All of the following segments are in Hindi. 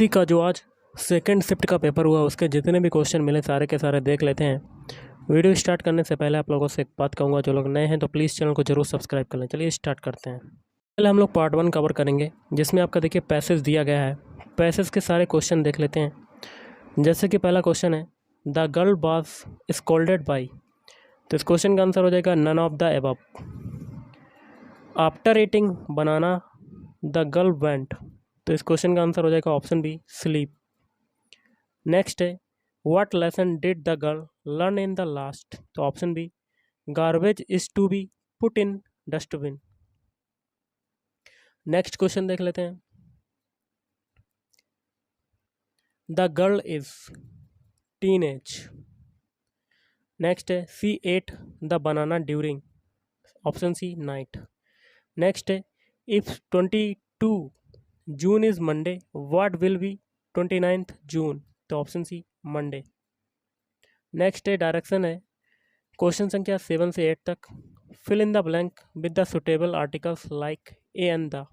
यूपीएससी का जो आज सेकंड शिफ्ट का पेपर हुआ उसके जितने भी क्वेश्चन मिले सारे के सारे देख लेते हैं। वीडियो स्टार्ट करने से पहले आप लोगों से एक बात कहूँगा, जो लोग नए हैं तो प्लीज़ चैनल को जरूर सब्सक्राइब कर लें। चलिए स्टार्ट करते हैं। पहले हम लोग पार्ट 1 कवर करेंगे, जिसमें आपका देखिए पैसेज दिया गया है। पैसेज के सारे क्वेश्चन देख लेते हैं। जैसे कि पहला क्वेश्चन है, the girl was scolded by, तो इस क्वेश्चन का आंसर हो जाएगा none of the above. After eating banana the girl went, तो इस क्वेश्चन का आंसर हो जाएगा ऑप्शन बी स्लीप। नेक्स्ट है, what lesson did the girl learn in the last, तो option B garbage is to be put in dustbin. Next question देख लेते हैं, the girl is teenage. Next है, she at the banana during, option C night. Next है, if 22 June is Monday what will be 29 June, तो ऑप्शन सी मंडे। नेक्स्ट है, डायरेक्शन है क्वेश्चन संख्या 7 से 8 तक। Fill in the blank with the suitable articles like a and the.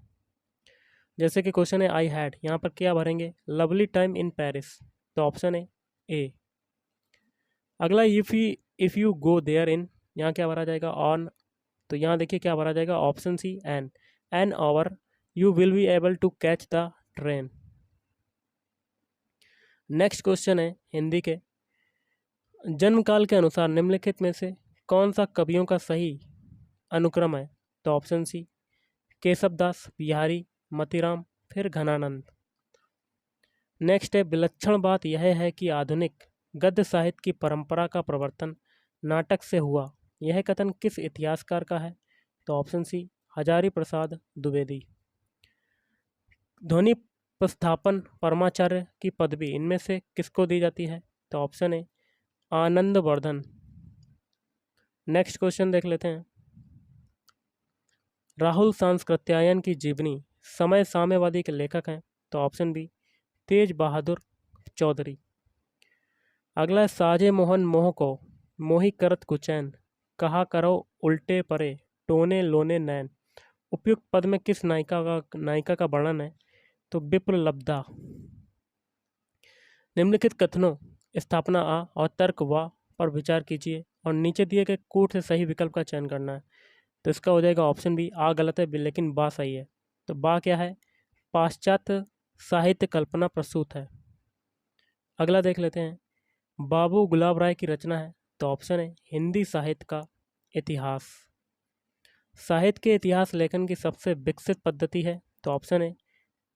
जैसे कि क्वेश्चन है आई हैड, यहाँ पर क्या भरेंगे, लवली टाइम इन पेरिस, तो ऑप्शन है ए। अगला, if you go there in, यहाँ क्या भरा जाएगा, ऑन, तो यहाँ देखिए क्या भरा जाएगा, option C an hour you will be able to catch the train. Next question है हिंदी के, जन्मकाल के अनुसार निम्नलिखित में से कौन सा कवियों का सही अनुक्रम है, तो ऑप्शन सी केशवदास, बिहारी, मतीराम, फिर घनानंद। नेक्स्ट है, विलक्षण बात यह है कि आधुनिक गद्य साहित्य की परंपरा का प्रवर्तन नाटक से हुआ, यह कथन किस इतिहासकार का है, तो ऑप्शन सी हजारी प्रसाद द्विवेदी। ध्वनि प्रस्थापन परमाचार्य की पदवी इनमें से किसको दी जाती है, तो ऑप्शन है आनंदवर्धन। नेक्स्ट क्वेश्चन देख लेते हैं, राहुल सांस्कृत्यायन की जीवनी समय साम्यवादी के लेखक हैं, तो ऑप्शन बी तेज बहादुर चौधरी। अगला है, साजे मोहन मोह को मोही करत कुचैन, कहा करो उल्टे परे टोने लोने नैन, उपयुक्त पद में किस नायिका का वर्णन है, तो विप्रलब्धा। निम्नलिखित कथनों स्थापना आ और तर्क वा पर विचार कीजिए और नीचे दिए गए कूट से सही विकल्प का चयन करना है, तो इसका हो जाएगा ऑप्शन बी आ गलत है लेकिन बा सही है। तो बा क्या है, पाश्चात्य साहित्य कल्पना प्रसूत है। अगला देख लेते हैं, बाबू गुलाब राय की रचना है, तो ऑप्शन है हिंदी साहित्य का इतिहास। साहित्य के इतिहास लेखन की सबसे विकसित पद्धति है, तो ऑप्शन है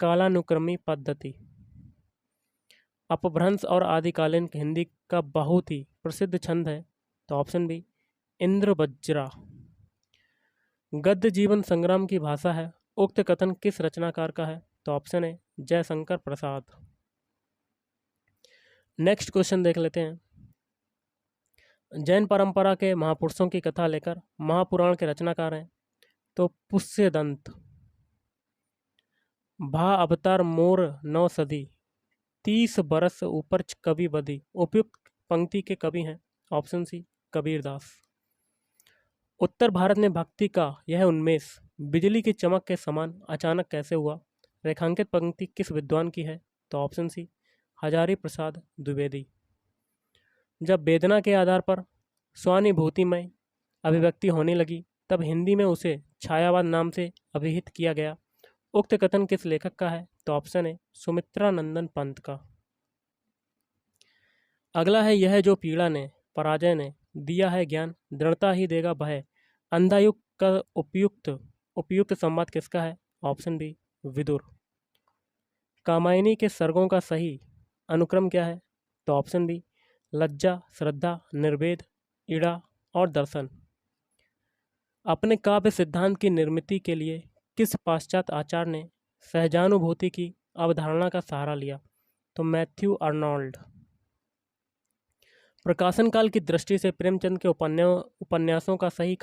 कालानुक्रमी पद्धति। अपभ्रंश और आदिकालीन हिंदी का बहुत ही प्रसिद्ध छंद है, तो ऑप्शन बी इंद्रवज्रा। गद्य जीवन संग्राम की भाषा है, उक्त कथन किस रचनाकार का है, तो ऑप्शन है जयशंकर प्रसाद। नेक्स्ट क्वेश्चन देख लेते हैं, जैन परंपरा के महापुरुषों की कथा लेकर महापुराण के रचनाकार हैं, तो पुष्यदंत। भा अवतार मोर 9 सदी 30 बरस ऊपर कवि बदी, उपयुक्त पंक्ति के कवि हैं, ऑप्शन सी कबीरदास। उत्तर भारत में भक्ति का यह उन्मेष बिजली की चमक के समान अचानक कैसे हुआ, रेखांकित पंक्ति किस विद्वान की है, तो ऑप्शन सी हजारी प्रसाद द्विवेदी। जब वेदना के आधार पर स्वानुभूतिमय अभिव्यक्ति होने लगी तब हिंदी में उसे छायावाद नाम से अभिहित किया गया, उक्त कथन किस लेखक का है, तो ऑप्शन है सुमित्रानंदन पंत का। अगला है, यह जो पीड़ा ने पराजय ने दिया है ज्ञान दृढ़ता ही देगा भय, अंधायुग का उपयुक्त संवाद किसका है, ऑप्शन बी विदुर। कामायनी के सर्गों का सही अनुक्रम क्या है, तो ऑप्शन बी लज्जा, श्रद्धा, निर्वेद, ईड़ा और दर्शन। अपने काव्य सिद्धांत की निर्मिति के लिए किस पाश्चात्य आचार्य ने सहजानुभूति की अवधारणा का सहारा लिया, तो मैथ्यू आर्नोल्ड। प्रकाशन काल की दृष्टि से प्रेमचंद के उपन्यासों का सही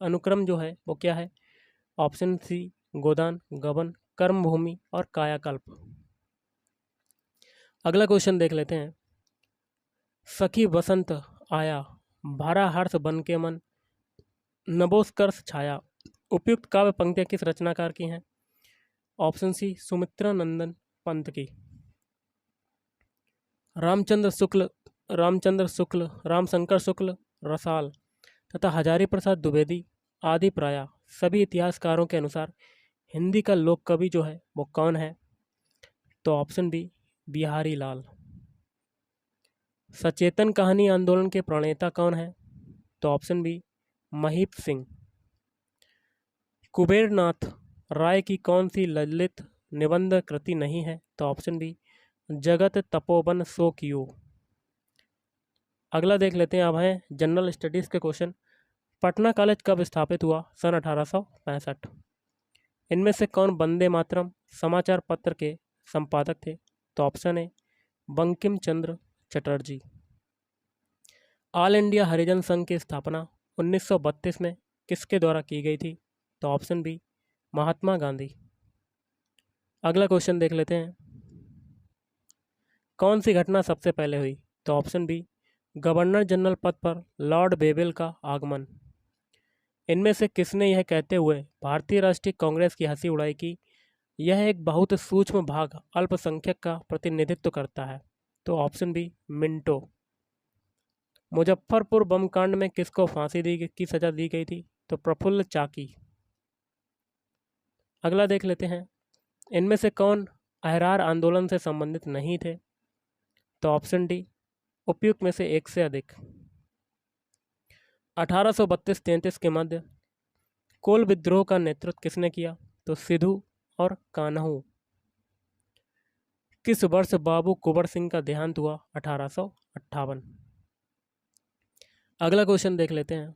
अनुक्रम जो है वो क्या है, ऑप्शन सी गोदान, गबन, कर्मभूमि और कायाकल्प। अगला क्वेश्चन देख लेते हैं, सखी बसंत आया भारा हर्ष बन के मन नभोत्कर्ष छाया, उपयुक्त काव्य पंक्तियां किस रचनाकार की हैं, ऑप्शन सी सुमित्रानंदन पंत की। रामचंद्र शुक्ल, रामशंकर शुक्ल रसाल तथा हजारी प्रसाद द्विवेदी आदि प्राय सभी इतिहासकारों के अनुसार हिंदी का लोक कवि जो है वो कौन है? तो ऑप्शन बी बिहारी लाल। सचेतन कहानी आंदोलन के प्रणेता कौन है? तो ऑप्शन बी महीप सिंह। कुबेरनाथ राय की कौन सी ललित निबंध कृति नहीं है? तो ऑप्शन बी जगत तपोवन शोक यू। अगला देख लेते हैं, अब है जनरल स्टडीज के क्वेश्चन। पटना कॉलेज कब स्थापित हुआ? सन 1865। इनमें से कौन वंदे मातरम समाचार पत्र के संपादक थे? तो option A Bankim Chandra Chatterjee. All India Harijan Sangh की स्थापना 1932 में किसके द्वारा की गई थी? तो ऑप्शन बी महात्मा गांधी। अगला क्वेश्चन देख लेते हैं, कौन सी घटना सबसे पहले हुई? तो ऑप्शन बी गवर्नर जनरल पद पर लॉर्ड बेवेल का आगमन। इनमें से किसने यह कहते हुए भारतीय राष्ट्रीय कांग्रेस की हंसी उड़ाई कि यह एक बहुत सूक्ष्म भाग अल्पसंख्यक का प्रतिनिधित्व करता है? तो ऑप्शन बी मिंटो। मुजफ्फरपुर बम कांड में किसको फांसी की सजा दी गई थी? तो प्रफुल्ल चाकी। अगला देख लेते हैं, इनमें से कौन अहरार आंदोलन से संबंधित नहीं थे? तो ऑप्शन डी उपयुक्त में से एक से अधिक। 1832-33 के मध्य कोल विद्रोह का नेतृत्व किसने किया? तो सिद्धू और कान्हू। किस वर्ष बाबू कुंवर सिंह का देहांत हुआ? 1858। अगला क्वेश्चन देख लेते हैं,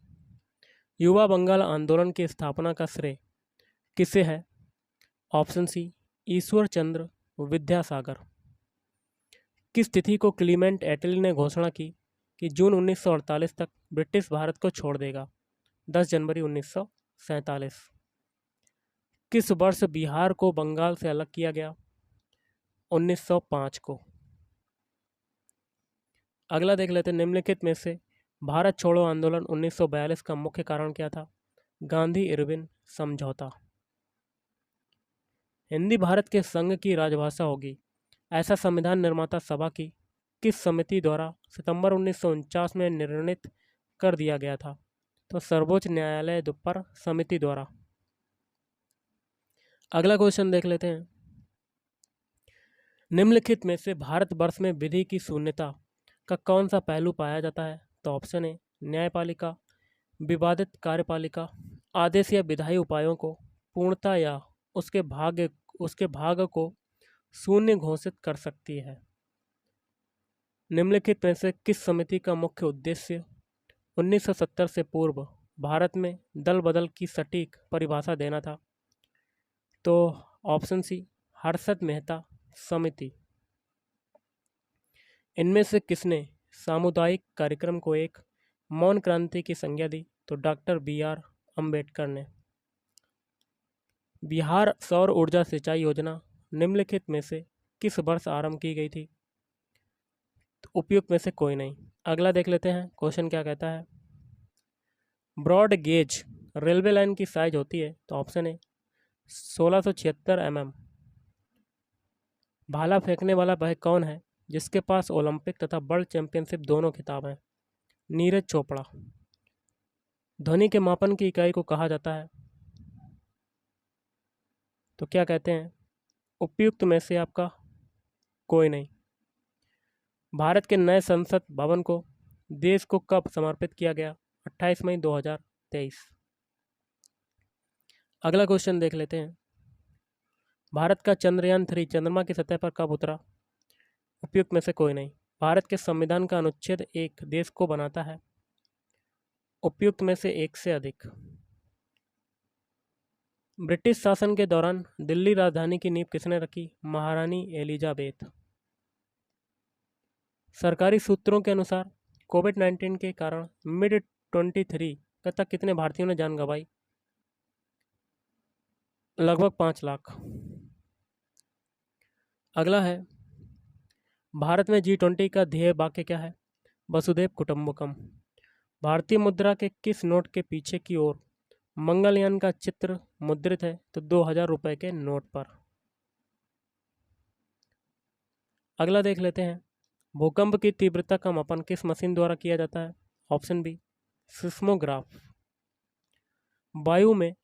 युवा बंगाल आंदोलन की स्थापना का श्रेय किसे है? ऑप्शन सी ईश्वर चंद्र विद्यासागर। किस तिथि को क्लीमेंट एटली ने घोषणा की कि जून 1948 तक ब्रिटिश भारत को छोड़ देगा? 10 जनवरी 1947। किस वर्ष बिहार को बंगाल से अलग किया गया? 1905 को। अगला देख लेते हैं, निम्नलिखित में से भारत छोड़ो आंदोलन 1942 का मुख्य कारण क्या था? गांधी इरविन समझौता। हिंदी भारत के संघ की राजभाषा होगी, ऐसा संविधान निर्माता सभा की किस समिति द्वारा सितंबर 1949 में निर्णित कर दिया गया था? तो सर्वोच्च न्यायालय पर समिति द्वारा। अगला क्वेश्चन देख लेते हैं, निम्नलिखित में से भारतवर्ष में विधि की शून्यता का कौन सा पहलू पाया जाता है? तो ऑप्शन ए न्यायपालिका, विवादित कार्यपालिका, आदेश या विधायी उपायों को पूर्णता या उसके भाग को शून्य घोषित कर सकती है। निम्नलिखित में से किस समिति का मुख्य उद्देश्य 1970 से पूर्व भारत में दल बदल की सटीक परिभाषा देना था? तो ऑप्शन सी हर्षद मेहता समिति। इनमें से किसने सामुदायिक कार्यक्रम को एक मौन क्रांति की संज्ञा दी? तो डॉक्टर BR अम्बेडकर ने। बिहार सौर ऊर्जा सिंचाई योजना निम्नलिखित में से किस वर्ष आरंभ की गई थी? तो उपयुक्त में से कोई नहीं। अगला देख लेते हैं, क्वेश्चन क्या कहता है, ब्रॉड गेज रेलवे लाइन की साइज होती है? तो ऑप्शन ए 1676 mm। भाला फेंकने वाला वह कौन है जिसके पास ओलंपिक तथा वर्ल्ड चैंपियनशिप दोनों खिताब हैं? नीरज चोपड़ा। ध्वनि के मापन की इकाई को कहा जाता है? तो क्या कहते हैं? उपयुक्त में से आपका कोई नहीं। भारत के नए संसद भवन को देश को कब समर्पित किया गया? 28 मई 2023। अगला क्वेश्चन देख लेते हैं, भारत का चंद्रयान 3 चंद्रमा की सतह पर कब उतरा? उपयुक्त में से कोई नहीं। भारत के संविधान का अनुच्छेद 1 देश को बनाता है? उपयुक्त में से एक से अधिक। ब्रिटिश शासन के दौरान दिल्ली राजधानी की नींव किसने रखी? महारानी एलिजाबेथ। सरकारी सूत्रों के अनुसार कोविड-19 के कारण मिड 23 तक कितने भारतीयों ने जान गंवाई? लगभग 5 लाख। अगला है, भारत में G20 का ध्येय वाक्य क्या है? वसुधैव कुटुंबकम। भारतीय मुद्रा के किस नोट के पीछे की ओर मंगलयान का चित्र मुद्रित है? तो 2000 रुपए के नोट पर। अगला देख लेते हैं, भूकंप की तीव्रता का मापन किस मशीन द्वारा किया जाता है? Option B seismograph. वायु में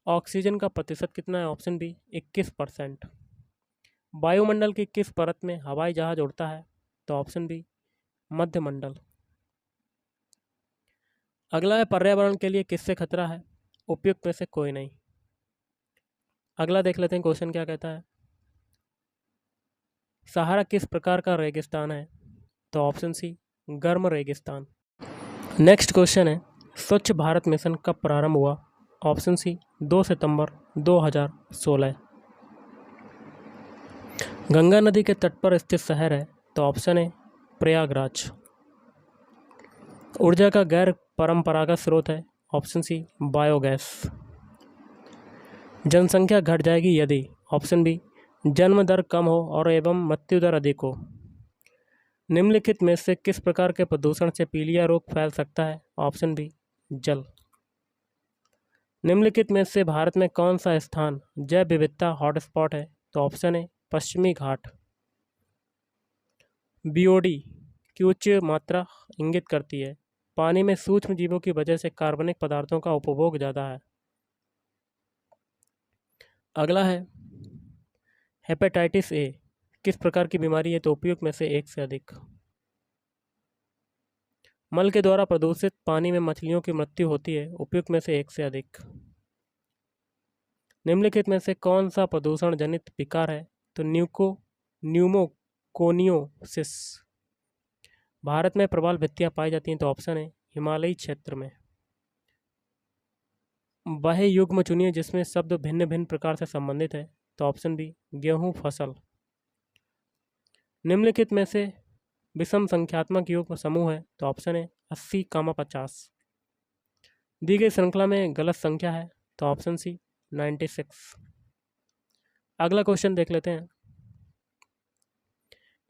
ऑक्सीजन का प्रतिशत कितना है? Option B 21%। वायुमंडल की किस परत में हवाई जहाज उड़ता है? तो ऑप्शन बी मध्यमंडल। अगला है, पर्यावरण के लिए किससे खतरा है? उपयुक्त में से कोई नहीं। अगला देख लेते हैं क्वेश्चन क्या कहता है, सहारा किस प्रकार का रेगिस्तान है? तो ऑप्शन सी गर्म रेगिस्तान। नेक्स्ट क्वेश्चन है, स्वच्छ भारत मिशन कब प्रारंभ हुआ? ऑप्शन सी 2 सितंबर 2016। गंगा नदी के तट पर स्थित शहर है? तो ऑप्शन ए प्रयागराज। ऊर्जा का गैर परंपरागत स्रोत है? Option C biogas. जनसंख्या घट जाएगी यदि? ऑप्शन बी जन्म दर कम हो और एवं मृत्यु दर अधिक हो। निम्नलिखित में से किस प्रकार के प्रदूषण से पीलिया रोग फैल सकता है? ऑप्शन बी जल। निम्नलिखित में से भारत में कौन सा स्थान जैव विविधता हॉटस्पॉट है? तो ऑप्शन ए पश्चिमी घाट। बीओडी की उच्च मात्रा इंगित करती है पानी में सूक्ष्म जीवों की वजह से कार्बनिक पदार्थों का उपभोग ज़्यादा है। अगला है, हेपेटाइटिस ए किस प्रकार की बीमारी है? तो उपयुक्त में से एक से अधिक। मल के द्वारा प्रदूषित पानी में मछलियों की मृत्यु होती है? उपयुक्त में से एक से अधिक। निम्नलिखित में से कौन सा प्रदूषण जनित विकार है? तो न्यूमोकोनियोसिस। भारत में प्रबल भित्तियां पाई जाती हैं? तो ऑप्शन है हिमालयी क्षेत्र में। वह युग्म चुनिए जिसमें शब्द भिन्न भिन्न प्रकार से संबंधित है? तो ऑप्शन बी गेहूं फसल। निम्नलिखित में से विषम संख्यात्मक युग्म समूह है? तो ऑप्शन है 80,50। दी गई श्रृंखला में गलत संख्या है? तो ऑप्शन सी 96। अगला क्वेश्चन देख लेते हैं,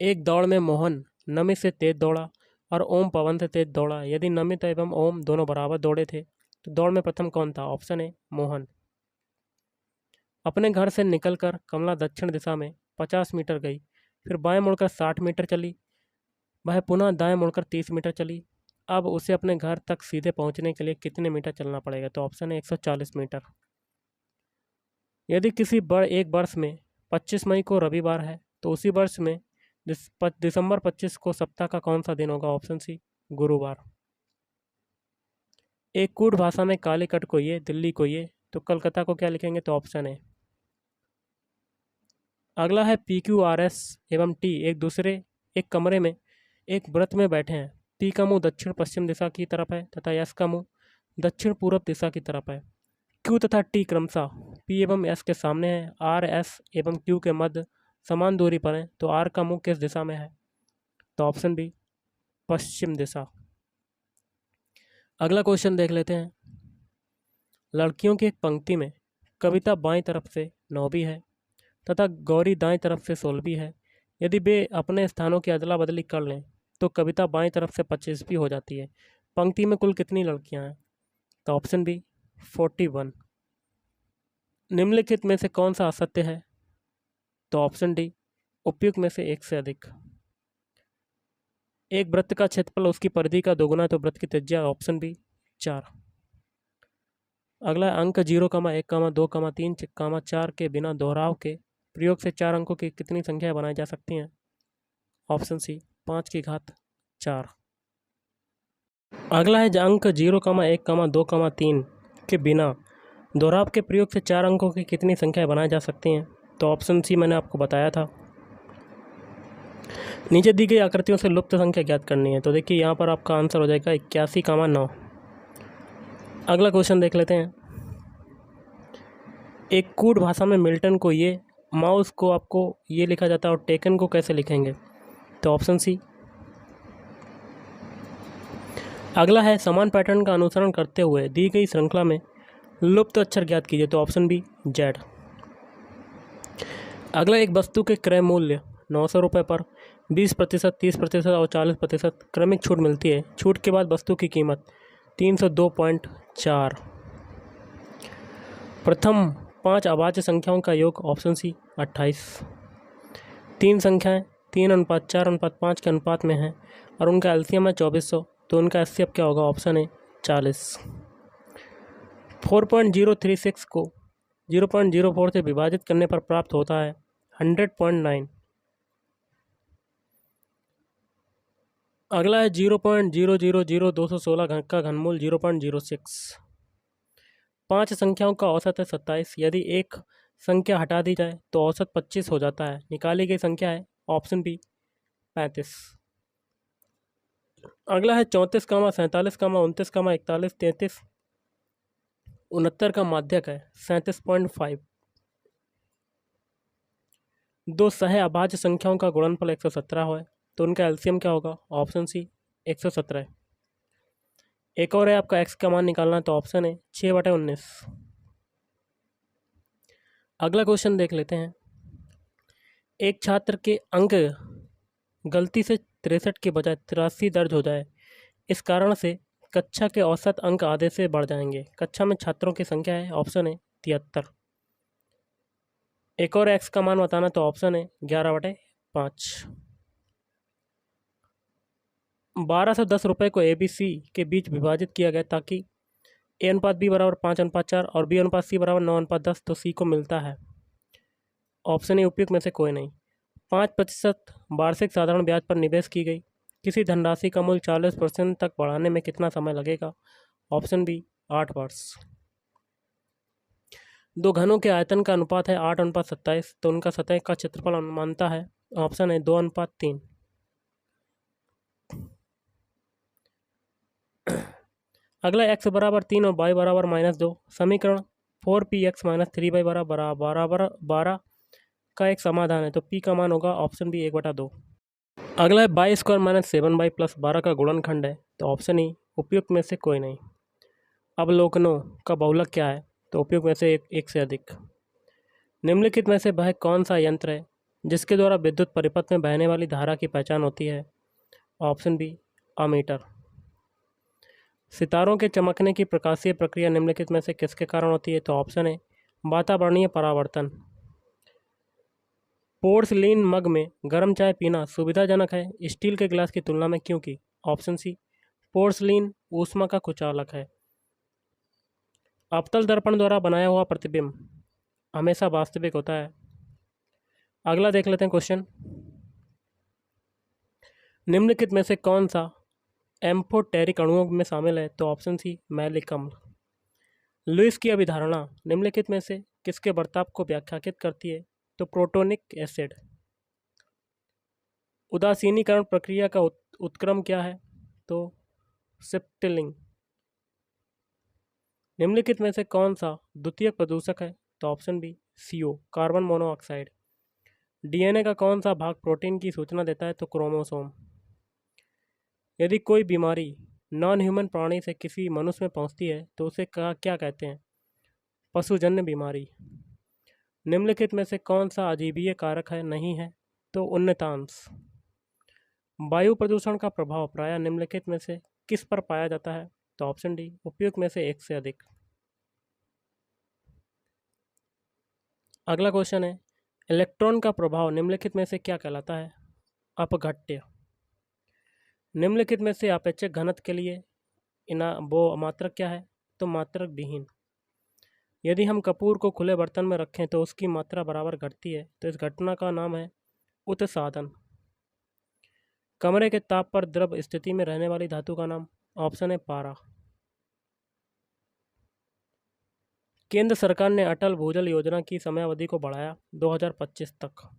एक दौड़ में मोहन नमित से तेज दौड़ा और ओम पवन से तेज दौड़ा। यदि नमित एवं ओम दोनों बराबर दौड़े थे तो दौड़ में प्रथम कौन था? Option A Mohan. अपने घर से निकलकर कमला दक्षिण दिशा में 50 मीटर गई, फिर बाएं मुड़कर 60 मीटर चली। वह पुनः दाएं मुड़कर 30 मीटर चली। अब उसे अपने घर तक सीधे पहुंचने के लिए कितने मीटर चलना पड़ेगा? तो ऑप्शन है 140 मीटर। यदि किसी एक वर्ष में 25 मई को रविवार है तो उसी वर्ष में दिसंबर 25 को सप्ताह का कौन सा दिन होगा? ऑप्शन सी गुरुवार। एक कूट भाषा में कालीकट को ये, दिल्ली को ये, तो कलकत्ता को क्या लिखेंगे? तो ऑप्शन है। अगला है PQRS एवं T एक कमरे में एक व्रत में बैठे हैं। P का मुंह दक्षिण पश्चिम दिशा की तरफ है तथा S का मुंह दक्षिण पूर्व दिशा की तरफ है। Q तथा T क्रमशः P एवं S के सामने है। R S एवं Q के मध्य समान दूरी पर है, तो R का मुंह किस दिशा में है? तो ऑप्शन बी पश्चिम दिशा। अगला क्वेश्चन देख लेते हैं, लड़कियों की एक पंक्ति में कविता बाईं तरफ से 9वीं है तथा गौरी दाएं तरफ से 16वीं है। यदि वे अपने स्थानों की अदला बदली कर लें तो कविता बाईं तरफ से 25वीं हो जाती है। पंक्ति में कुल कितनी लड़कियां हैं? तो ऑप्शन बी 41। निम्नलिखित में से कौन सा असत्य है? तो ऑप्शन डी उपयुक्त में से एक से अधिक। एक वृत्त का क्षेत्रफल उसकी परिधि का दोगुना, तो वृत्त की त्रिज्या ऑप्शन बी 4। अगला अंक 0, 1, 2, 3, 4 के बिना दोहराव के प्रयोग से 4 अंकों की कितनी संख्या बनाई जा सकती हैं? ऑप्शन सी 5 की घात 4। अगला है अंक 0, 1, 2, 3 के बिना दोहराव के प्रयोग से 4 अंकों की कितनी संख्या बनाई जा सकती हैं? तो ऑप्शन सी मैंने आपको बताया था। नीचे दी गई आकृतियों से लुप्त संख्या ज्ञात करनी है, तो देखिए यहाँ पर आपका आंसर हो जाएगा 81,9। अगला क्वेश्चन देख लेते हैं, एक कूट भाषा में मिल्टन को ये, माउस को आपको ये लिखा जाता है और टेकन को कैसे लिखेंगे? तो ऑप्शन सी। अगला है समान पैटर्न का अनुसरण करते हुए दी गई श्रृंखला में लुप्त अक्षर ज्ञात कीजिए, तो ऑप्शन बी जेड। अगला, एक वस्तु के क्रय मूल्य 900 रुपये पर 20%, 30% और 40% क्रमिक छूट मिलती है। छूट के बाद वस्तु की कीमत 302.4। प्रथम 5 अभाज्य संख्याओं का योग ऑप्शन सी 28। 3 संख्याएं 3:4:5 के अनुपात में है और उनका एलसीएम है 2400, तो उनका एचसीएफ क्या होगा? Option A 40। 4.036 को 0.04 से विभाजित करने पर प्राप्त होता है 100.9। अगला है 0.000216 का घनमूल 0.06। 5 संख्याओं का औसत है 27। यदि एक संख्या हटा दी जाए तो औसत 25 हो जाता है। निकाली गई संख्या है ऑप्शन बी 35। अगला है 34, 47, 29, 41, 33, 69 का माध्यक है 37.5। दो सह अभाज्य संख्याओं का गुणनफल 117 है, तो उनका एलसीएम क्या होगा? Option C 117। एक और है आपका एक्स का मान निकालना है, तो ऑप्शन है 6/19। अगला क्वेश्चन देख लेते हैं। एक छात्र के अंक गलती से 63 के बजाय 83 दर्ज हो जाए, इस कारण से कक्षा के औसत अंक आधे से बढ़ जाएंगे। कक्षा में छात्रों की संख्या है, ऑप्शन है 73। एक और एक्स का मान बताना, तो ऑप्शन है 11/5। 1210 रुपये को ABC के बीच विभाजित किया गया ताकि A/B बराबर 5/4 और B/C बराबर 9/10, तो C को मिलता है। ऑप्शन ए उपयुक्त में से कोई नहीं। 5% वार्षिक साधारण ब्याज पर निवेश की गई किसी धनराशि का मूल्य 40% तक बढ़ाने में कितना समय लगेगा? ऑप्शन बी 8 वर्ष। दो घनों के आयतन का अनुपात है 8:27, तो उनका सतह का क्षेत्रफल अनुमानता है, ऑप्शन है 2:3। अगला x बराबर 3 और y बराबर -2 समीकरण 4px - 3y बराबर 12 का एक समाधान है, तो p का मान होगा ऑप्शन बी 1/2। अगला है y² - 7y + 12 का गुणनखंड है, तो ऑप्शन ई उपयुक्त में से कोई नहीं। अवलोकनों का बहुलक क्या है? तो उपयुक्त में से एक से अधिक। निम्नलिखित में से वह कौन सा यंत्र है जिसके द्वारा विद्युत परिपथ में बहने वाली धारा की पहचान होती है? Option B ammeter. सितारों के चमकने की प्रकाशीय प्रक्रिया निम्नलिखित में से किसके कारण होती है? तो ऑप्शन है वातावरणीय परावर्तन। पोर्सलीन मग में गर्म चाय पीना सुविधाजनक है स्टील के गिलास की तुलना में, क्योंकि? ऑप्शन सी पोर्सलीन ऊष्मा का कुचालक है। अवतल दर्पण द्वारा बनाया हुआ प्रतिबिंब हमेशा वास्तविक होता है। अगला देख लेते हैं क्वेश्चन। निम्नलिखित में से कौन सा एम्फोटेरिक अणुओं में शामिल है? तो ऑप्शन सी मैलिक अम्ल। लुईस की अभिधारणा निम्नलिखित में से किसके बर्ताव को व्याख्यायित करती है? तो प्रोटोनिक एसिड। उदासीनीकरण प्रक्रिया का उत्क्रम क्या है? तो शिफ्टलिंग। निम्नलिखित में से कौन सा द्वितीयक प्रदूषक है? तो option B CO carbon monoxide. DNA का कौन सा भाग प्रोटीन की सूचना देता है? तो क्रोमोसोम। यदि कोई बीमारी नॉन ह्यूमन प्राणी से किसी मनुष्य में पहुंचती है तो उसे क्या कहते हैं? पशुजन्य बीमारी। निम्नलिखित में से कौन सा अजीवीय कारक है? नहीं है, तो उन्नतांश। वायु प्रदूषण का प्रभाव प्रायः निम्नलिखित में से किस पर पाया जाता है? तो ऑप्शन डी उपयुक्त में से एक से अधिक। अगला क्वेश्चन है इलेक्ट्रॉन का प्रभाव निम्नलिखित में से क्या कहलाता है? अपघट्य। निम्नलिखित में से अपेक्षक घनत्व के लिए वो मात्रक क्या है? तो मात्रक विहीन। यदि हम कपूर को खुले बर्तन में रखें तो उसकी मात्रा बराबर घटती है, तो इस घटना का नाम है उत्सादन। कमरे के ताप पर द्रव स्थिति में रहने वाली धातु का नाम? ऑप्शन है पारा। केंद्र सरकार ने अटल भूजल योजना की समयावधि को बढ़ाया 2025 तक।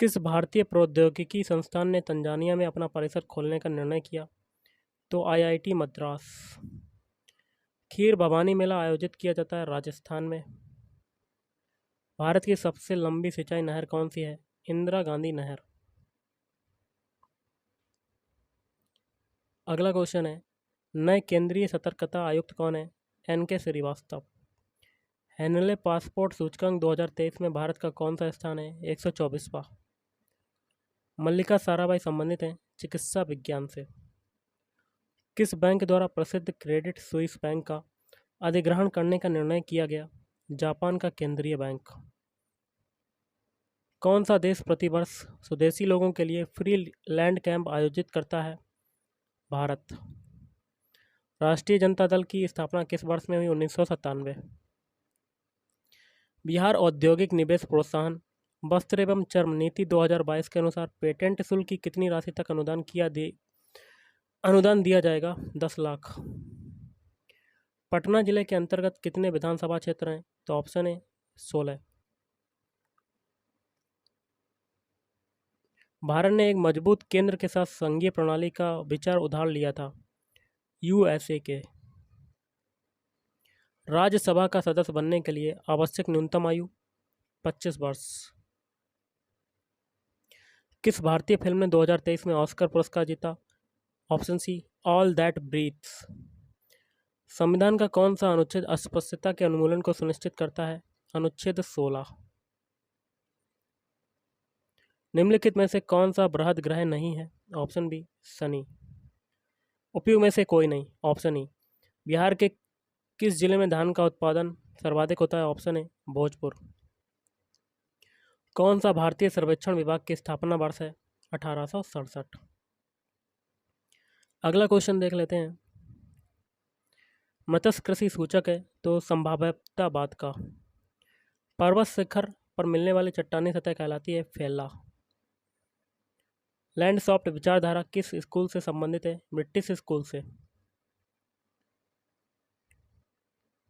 किस भारतीय प्रौद्योगिकी संस्थान ने तंजानिया में अपना परिसर खोलने का निर्णय किया? तो IIT मद्रास। खीर भवानी मेला आयोजित किया जाता है राजस्थान में। भारत की सबसे लंबी सिंचाई नहर कौन सी है? इंदिरा गांधी नहर। अगला क्वेश्चन है नए केंद्रीय सतर्कता आयुक्त कौन है? NK श्रीवास्तव। हेनले पासपोर्ट सूचकांक 2023 में भारत का कौन सा स्थान है? 124वां। मल्लिका साराभाई संबंधित हैं चिकित्सा विज्ञान से। किस बैंक द्वारा प्रसिद्ध क्रेडिट स्विस बैंक का अधिग्रहण करने का निर्णय किया गया? जापान का केंद्रीय बैंक। कौन सा देश प्रतिवर्ष स्वदेशी लोगों के लिए फ्री लैंड कैंप आयोजित करता है? भारत। राष्ट्रीय जनता दल की स्थापना किस वर्ष में हुई? 1997। बिहार औद्योगिक निवेश प्रोत्साहन वस्त्र एवं चर्म नीति 2022 के अनुसार पेटेंट शुल्क की कितनी राशि तक अनुदान दिया जाएगा? 10 लाख। पटना जिले के अंतर्गत कितने विधानसभा क्षेत्र हैं? तो ऑप्शन है 16। भारत ने एक मजबूत केंद्र के साथ संघीय प्रणाली का विचार उधार लिया था? यूएसए के। राज्यसभा का सदस्य बनने के लिए आवश्यक न्यूनतम आयु 25 वर्ष। किस भारतीय फिल्म ने 2023 में ऑस्कर पुरस्कार जीता? Option C all that breathes. संविधान का कौन सा अनुच्छेद अस्पृश्यता के उन्मूलन को सुनिश्चित करता है? अनुच्छेद 16। निम्नलिखित में से कौन सा बृहद ग्रह नहीं है? ऑप्शन बी शनि। उपयुक्त में से कोई नहीं। Option E. बिहार के किस जिले में धान का उत्पादन सर्वाधिक होता है? Option A Bhojpur. कौन सा भारतीय सर्वेक्षण विभाग की स्थापना वर्ष है? 1867। अगला क्वेश्चन देख लेते हैं। मत्स्य कृषि सूचक है तो संभाव्यतावाद का पर्वत शिखर पर मिलने वाली चट्टानी सतह कहलाती है फैला। लैंड सॉफ्ट विचारधारा किस स्कूल से संबंधित है? ब्रिटिश स्कूल से।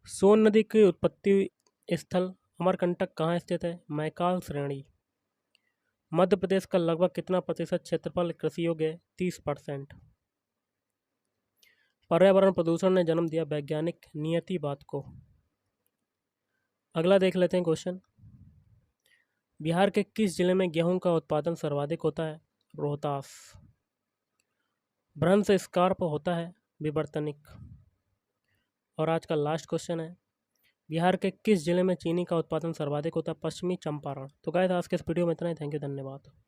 सोन नदी की उत्पत्ति स्थल अमरकंटक कहाँ स्थित है? मैकाल श्रेणी। मध्य प्रदेश का लगभग कितना प्रतिशत क्षेत्रफल कृषि योग्य है? 30%। पर्यावरण प्रदूषण ने जन्म दिया वैज्ञानिक नियतिवाद को। अगला देख लेते हैं क्वेश्चन। बिहार के किस जिले में गेहूं का उत्पादन सर्वाधिक होता है? रोहतास। भ्रंश स्कार्प होता है विवर्तनिक। और आज का लास्ट क्वेश्चन है। बिहार के किस जिले में चीनी का उत्पादन सर्वाधिक होता है? पश्चिमी चंपारण। तो गाइस आज के इस वीडियो में इतना ही। थैंक यू, धन्यवाद।